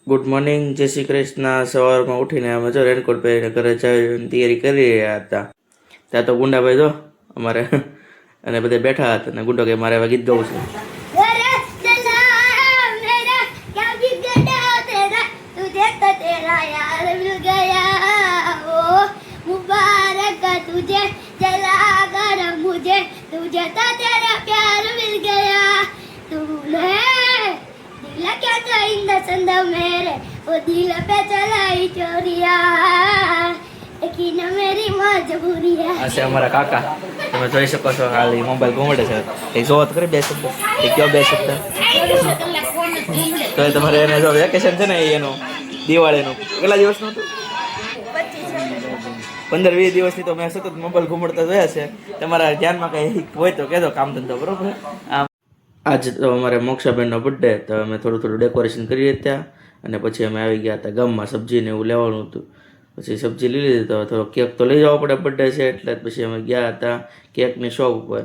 Good morning, જય શ્રી કૃષ્ણ. સવારમાં ઉઠીને અમે જો રેનકોટ પહેરીને ઘરે જવાની તૈયારી કરી રહ્યા હતા. ત્યાં તો ગુંડાભાઈ જો અમારે અને બધા બેઠા હતા અને ગુંડો કે મારે હવે ગીત ગાવું છે. तुझे तो तेरा प्यार मिल गया तूने दिल क्या था इंदा चंदा मेरे वो दिल पे चलाई चोरिया लेकिन मेरी मजबूरी है. આ છે અમારા કાકા. તમે જોઈ શકો છો હાલ એ મોબાઈલ ઘૂમડે છે. એ જોવો તો ખરી બે શબ્દ એ કયો બે શબ્દ તો તમારે એને જો વેકેશન છે ને એનું દિવાળીનું કેટલા દિવસનું હતું? 15-20 દિવસથી તો મેં સતત મોબાઈલ ઘૂમડતા જોયા છે. તમારા ધ્યાનમાં કંઈ હોય તો કહેજો કામ ધંધો બરોબર. આજ તો અમારે મોક્ષાબેનનો બર્થડે તો અમે થોડું ડેકોરેશન કરીએ ત્યાં અને પછી અમે આવી ગયા હતા ગામમાં સબ્જીને એવું લેવાનું હતું. પછી સબ્જી લઈ લીધી તો થોડો કેક તો લઈ જવો પડે બર્થડે છે એટલે પછી અમે ગયા હતા કેકની શોપ ઉપર.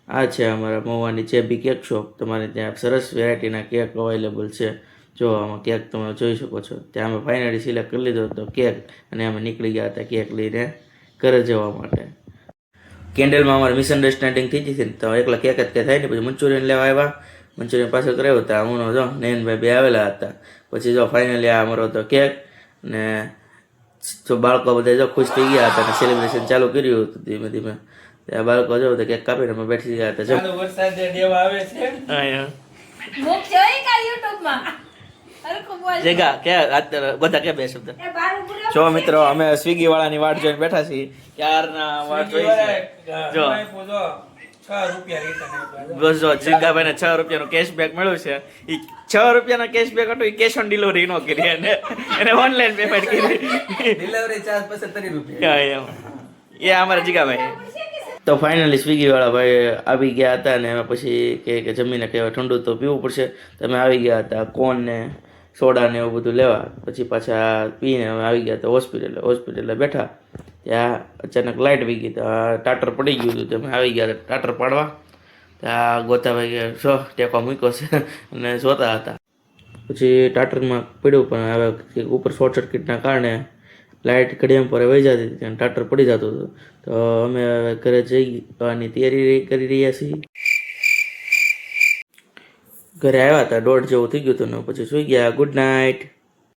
આ છે અમારા મહુવાની ચેબી કેક શોપ. તમારે ત્યાં સરસ વેરાયટીના કેક અવેલેબલ છે. જો આમાં કેક તમે જોઈ શકો છો. ત્યાં અમે ફાઇનલી સિલેક્ટ કરી લીધો હતો કેક અને અમે નીકળી ગયા હતા કેક લઈને ઘરે જવા માટે. કેન્ડલમાં અમારે મિસઅન્ડરસ્ટેન્ડિંગ થઈ જતી ને તો એકલા કેક જ કંઈ થાય ને પછી મંચુરિયન લેવા આવ્યા. મંચુરિયન પાછળ કરાવ્યો હતા. હું જો નયનભાઈ બે આવેલા હતા. પછી જો ફાઇનલી આ અમારો તો કેક ને જો બાળકો બધા જો ખુશ થઈ ગયા હતા અને સેલિબ્રેશન ચાલુ કર્યું હતું ધીમે ધીમે. ત્યાં બાળકો જો તો કેક કાપીને અમે બેઠી ગયા હતા. જો વરસાદ દેવા આવે છે જગા કે બધા કે બે શબ્દ જો મિત્રો અમે સ્વિગી વાળાની વાટ જોઈને બેઠા છીએ. ક્યારના વાટ જોઈ જો બસ જો જગાભાઈ ને 6 રૂપિયાનું કેશબેક મળ્યું છે. એ 6 રૂપિયાનો કેશબેક હતું એ કેશ ઓન ડિલિવરી નો કરી એને ઓનલાઈન પેમેન્ટ કરી. ડિલિવરી ચાર્જ 75 રૂપિયા એ અમારા જગાભાઈ. તો ફાઇનલી સ્વિગી વાળા ભાઈ આવી ગયા હતા ને એમાં પછી કે જમીને કહેવાય ઠંડુ તો પીવું પડશે. તમે આવી ગયા હતા કોન ને સોડા ને એવું બધું લેવા. પછી પાછા પીને અમે આવી ગયા હતા હોસ્પિટલે બેઠા. ત્યાં અચાનક લાઇટ વહી ગઈ. તો ટાટર પડી ગયું હતું. તમે આવી ગયા હતા ટાટર પાડવા. ત્યાં ગોતાભાઈ કે શો ટેકો મૂક્યો છે અને જોતા હતા. પછી ટાટરમાં પડ્યું પણ હવે ઉપર શોર્ટ સર્કિટના કારણે લાઇટ ઘડિયામ પર વહી જતી હતી અને ટાટર પડી જતું હતું. તો અમે હવે ઘરે જવાની તૈયારી કરી રહ્યા છીએ. ઘરે આવ્યા હતા 1:30 જેવું થઈ ગયું હતું ને પછી સુઈ ગયા. Good night.